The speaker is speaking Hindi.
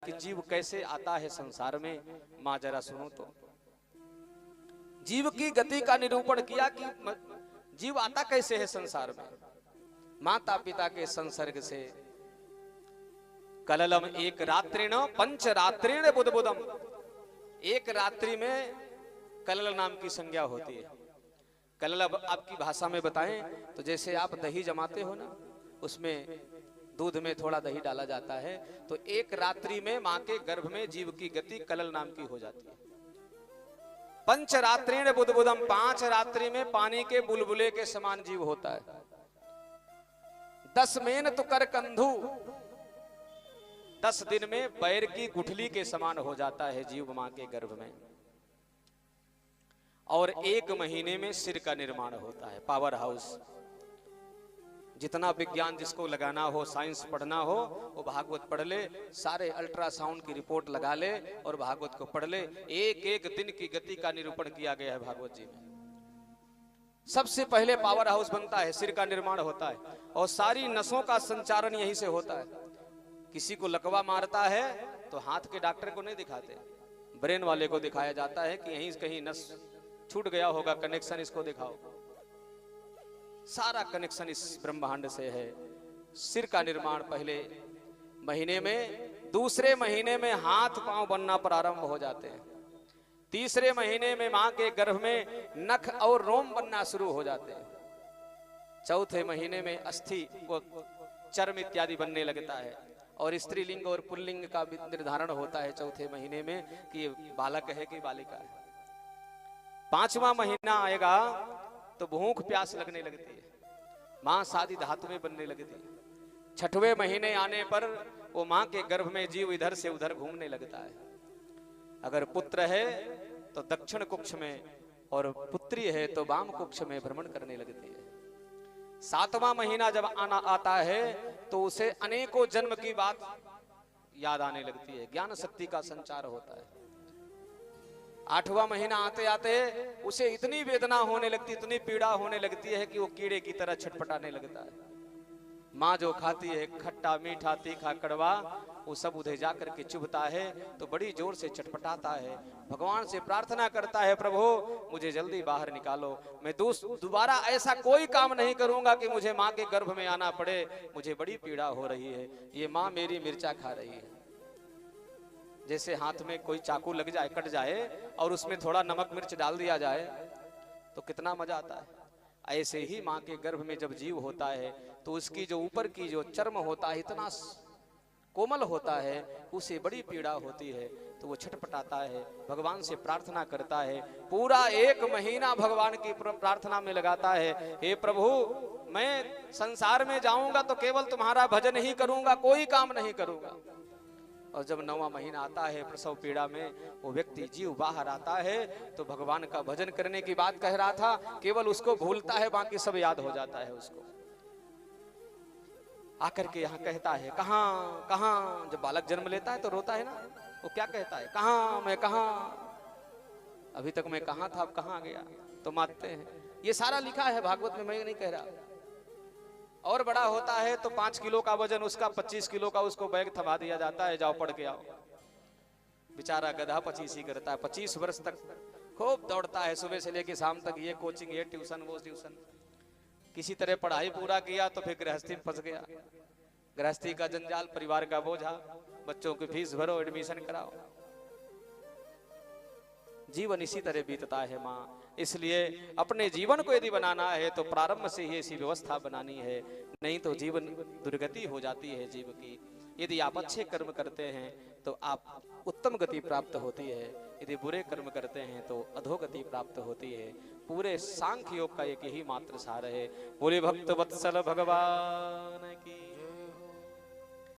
कि जीव कैसे आता है संसार में। माँ जरा सुनो तो। जीव की गति का निरूपण किया कि जीव आता कैसे है संसार में। माता पिता के संसर्ग से। कललम एक रात्रिण पंच रात्रिण बुधबुदम। एक रात्रि में कलल नाम की संज्ञा होती है। कलल अब आपकी भाषा में बताएं तो जैसे आप दही जमाते हो ना, उसमें दूध में थोड़ा दही डाला जाता है, तो एक रात्रि में मां के गर्भ में जीव की गति कलल नाम की हो जाती है। पंच रात्रिण बुधबुदम, 5 रात्रि में पानी के बुलबुले के समान जीव होता है। 10 मेन तो कर कंधु, 10 दिन में पैर की गुठली के समान हो जाता है जीव मां के गर्भ में। और 1 महीने में सिर का निर्माण होता है। Power house. जितना विज्ञान जिसको लगाना हो, साइंस पढ़ना हो, वो भागवत पढ़ ले, सारे अल्ट्रासाउंड की रिपोर्ट लगा ले और भागवत को पढ़ ले। एक एक दिन की गति का निरूपण किया गया है भागवत जी में। सबसे पहले पावर हाउस बनता है, सिर का निर्माण होता है, और सारी नसों का संचारण यहीं से होता है। किसी को लकवा मारता है तो हाथ के डॉक्टर को नहीं दिखाते, ब्रेन वाले को दिखाया जाता है कि यहीं कहीं नस छूट गया होगा, कनेक्शन इसको दिखाओ। सारा कनेक्शन इस ब्रह्मांड से है। सिर का निर्माण पहले महीने में, दूसरे महीने में हाथ पांव बनना प्रारंभ हो जाते हैं, तीसरे महीने में मां के गर्भ में नख और रोम बनना शुरू हो जाते हैं, चौथे महीने में अस्थि व चर्म इत्यादि बनने लगता है, और स्त्रीलिंग और पुल्लिंग का निर्धारण होता है चौथे महीने में कि ये बालक है कि बालिका है। 5वां महीना आएगा तो भूख प्यास लगने लगती है, मां सादी धातु में बनने लगती है। 6वें महीने आने पर वो मां के गर्भ में जीव इधर से उधर घूमने लगता है। अगर पुत्र है तो दक्षिण कुक्ष में, और पुत्री है तो वाम कुक्ष में भ्रमण करने लगती है। 7वां महीना जब आता है तो उसे अनेकों जन्म की बात याद आने लगती है, ज्ञान शक्ति का संचार होता है। 8वां महीना आते आते उसे इतनी वेदना होने लगती, इतनी पीड़ा होने लगती है कि वो कीड़े की तरह छटपटाने लगता है। माँ जो खाती है खट्टा मीठा तीखा कड़वा, वो सब उधर जाकर के चुभता है तो बड़ी जोर से छटपटाता है, भगवान से प्रार्थना करता है, प्रभु मुझे जल्दी बाहर निकालो, मैं दोबारा ऐसा कोई काम नहीं करूंगा कि मुझे माँ के गर्भ में आना पड़े, मुझे बड़ी पीड़ा हो रही है, ये माँ मेरी मिर्चा खा रही है। जैसे हाथ में कोई चाकू लग जाए, कट जाए, और उसमें थोड़ा नमक मिर्च डाल दिया जाए तो कितना मजा आता है। ऐसे ही माँ के गर्भ में जब जीव होता है तो उसकी जो ऊपर की जो चर्म होता है इतना कोमल होता है, उसे बड़ी पीड़ा होती है, तो वो छटपटाता है, भगवान से प्रार्थना करता है। पूरा 1 महीना भगवान की प्रार्थना में लगाता है, हे प्रभु मैं संसार में जाऊंगा तो केवल तुम्हारा भजन ही करूंगा, कोई काम नहीं करूंगा। और जब 9वां महीना आता है प्रसव पीड़ा में, वो व्यक्ति जीव बाहर आता है तो भगवान का भजन करने की बात कह रहा था, केवल उसको भूलता है, बाकी सब याद हो जाता है उसको। आकर के यहाँ कहता है कहाँ कहाँ। जब बालक जन्म लेता है तो रोता है ना, वो क्या कहता है, कहाँ मैं कहाँ, अभी तक मैं कहाँ था अब कहाँ गया, तो मानते हैं। ये सारा लिखा है भागवत में, मैं नहीं कह रहा। और बड़ा होता है तो 5 किलो का वजन उसका, 25 किलो का उसको बैग थमा दिया जाता है, जाओ पढ़ के आओ। बेचारा गधा 25 ही करता है, 25 वर्ष तक खूब दौड़ता है, सुबह से लेकर शाम तक, ये कोचिंग ये ट्यूशन वो ट्यूशन। किसी तरह पढ़ाई पूरा किया तो फिर गृहस्थी में फंस गया, गृहस्थी का जंजाल, परिवार का बोझा, बच्चों की फीस भरो, एडमिशन कराओ। जीवन इसी तरह बीतता है माँ। इसलिए अपने जीवन को यदि बनाना है तो प्रारंभ से ही ऐसी व्यवस्था बनानी है, नहीं तो जीवन दुर्गति हो जाती है जीव की। यदि आप अच्छे कर्म करते हैं तो आप उत्तम गति प्राप्त होती है, यदि बुरे कर्म करते हैं तो अधोगति प्राप्त होती है। पूरे सांख्य योग का एक ही मात्र सार है। बोले भक्त वत्सल भगवान की।